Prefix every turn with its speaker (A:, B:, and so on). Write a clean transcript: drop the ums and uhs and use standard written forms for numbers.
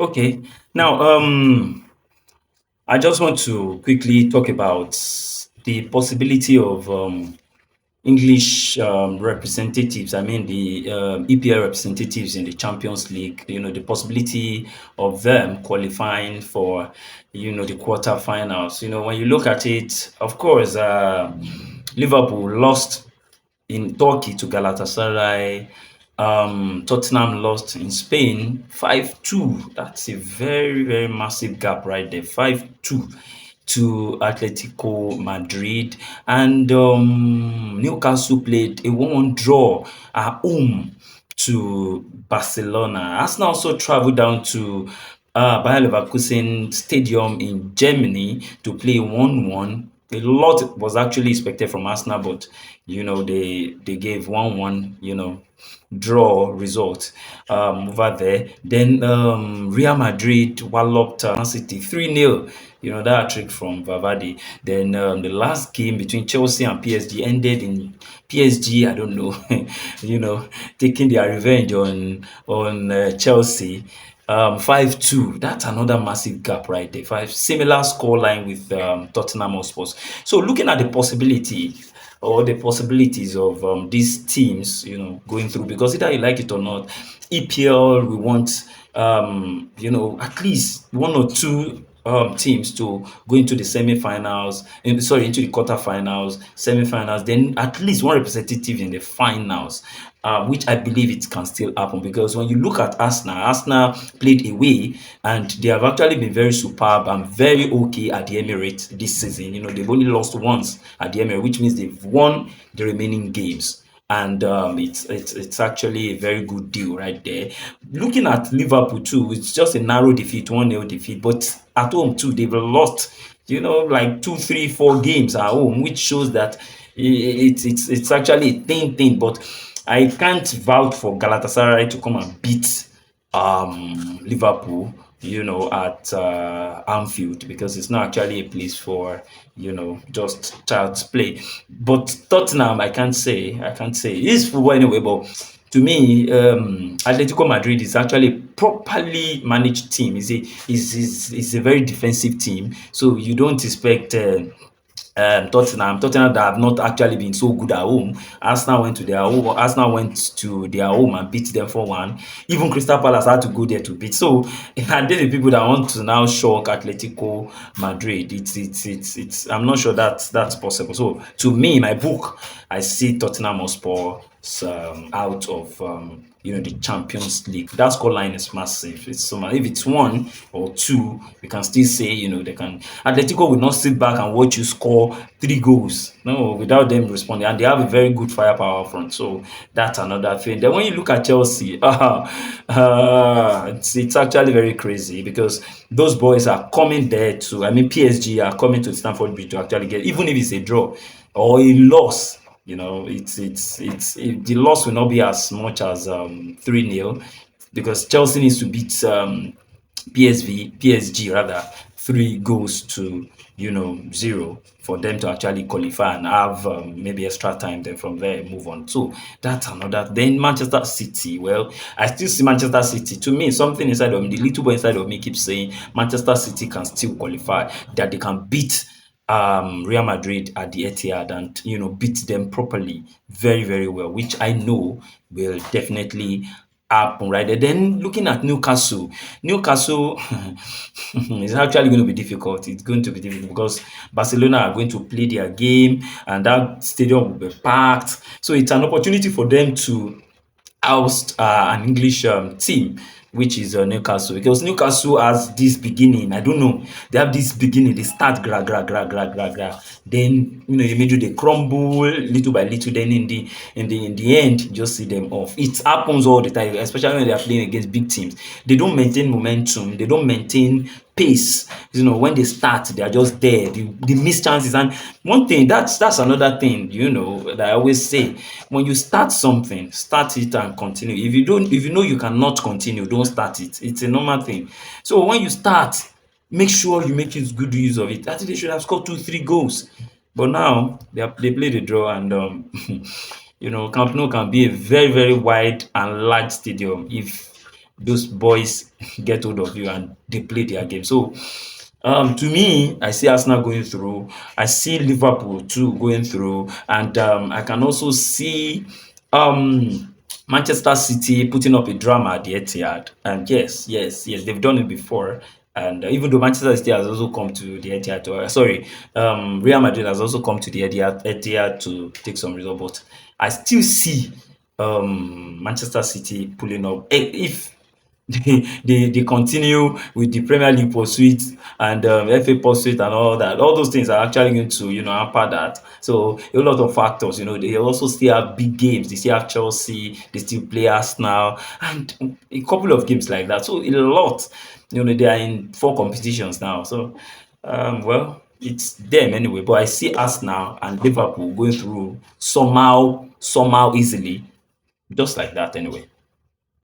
A: Okay. Now, I just want to quickly talk about the possibility of English representatives. I mean, the EPL representatives in the Champions League. The possibility of them qualifying for, the quarterfinals. When you look at it, of course, Liverpool lost in Turkey to Galatasaray. Tottenham lost in Spain 5-2. That's a very, very massive gap right there. 5-2 to Atletico Madrid. And Newcastle played a 1-1 draw at home to Barcelona. Arsenal also traveled down to Bayer Leverkusen Stadium in Germany to play 1-1. A lot was actually expected from Arsenal, but they gave 1-1, draw result over there. Then Real Madrid walloped Man City 3-0. That trick from Valverde. Then the last game between Chelsea and PSG ended in PSG. I don't know, taking their revenge on Chelsea. 5-2. That's another massive gap right there. Five similar scoreline with Tottenham Hotspur. So looking at the possibility or the possibilities of these teams, going through, because either you like it or not, EPL, we want at least one or two teams to go into the semi-finals, into the quarter-finals, semi-finals, then at least one representative in the finals, which I believe it can still happen. Because when you look at Arsenal played away and they have actually been very superb and very okay at the Emirates this season. They've only lost once at the Emirates, which means they've won the remaining games. And it's actually a very good deal right there. Looking at Liverpool too, it's just a narrow defeat, 1-0 defeat, but at home too, they've lost, like 2, 3, 4 games at home, which shows that it's actually a thin thing. But I can't vouch for Galatasaray to come and beat Liverpool, at Anfield, because it's not actually a place for, just child's play. But Tottenham, I can't say it's football anyway. But to me, Atletico Madrid is actually a properly managed team. Is a very defensive team, so you don't expect. Tottenham that have not actually been so good at home. Arsenal went to their home and beat them 4-1. Even Crystal Palace had to go there to beat. So and they're the people that want to now shock Atletico Madrid. It's I'm not sure that's possible. So to me, in my book, I see Tottenham Hotspur out of the Champions League. That scoreline is massive. It's so much. If it's 1 or 2, we can still say they can. Atletico will not sit back and watch you score 3 goals. No, without them responding, and they have a very good firepower front. So that's another thing. Then when you look at Chelsea, it's actually very crazy, because those boys are coming there to. I mean, PSG are coming to Stamford Bridge to actually get, even if it's a draw or a loss. The loss will not be as much as 3-0, because Chelsea needs to beat PSG rather 3 goals to 0 for them to actually qualify and have maybe extra time. Then from there move on. So that's another. Then Manchester City. Well, I still see Manchester City. To me, something inside of me, the little boy inside of me keeps saying Manchester City can still qualify. That they can beat Real Madrid at the Etihad and beat them properly, very, very well, which I know will definitely happen right there. Then looking at Newcastle is actually going to be difficult. It's going to be difficult because Barcelona are going to play their game and that stadium will be packed. So it's an opportunity for them to oust an English team, which is Newcastle, because Newcastle has this beginning. I don't know. They have this beginning. They start gra gra gra gra gra gra. Then immediately they crumble little by little. Then in the end, you just see them off. It happens all the time, especially when they are playing against big teams. They don't maintain momentum. They don't maintain pace. When they start, they are just there. They miss chances. And one thing, that's another thing, that I always say. When you start something, start it and continue. If you know you cannot continue, don't start it. It's a normal thing. So when you start, make sure you make good use of it. I think they should have scored 2, 3 goals. But now they played a draw, and Camp Nou can be a very, very wide and large stadium if those boys get hold of you and they play their game. So to me, I see Arsenal going through. I see Liverpool too going through, and I can also see Manchester City putting up a drama at the Etihad. And yes, yes, yes, they've done it before. And even though Manchester City has also come to the Etihad, sorry, Real Madrid has also come to the Etihad to take some result, but I still see Manchester City pulling up. If they continue with the Premier League pursuit and FA pursuit and all that. All those things are actually going to, hamper that. So a lot of factors, they also still have big games. They still have Chelsea, they still play Arsenal, and a couple of games like that. So a lot, they are in four competitions now. So, well, it's them anyway. But I see Arsenal and Liverpool going through somehow easily, just like that anyway.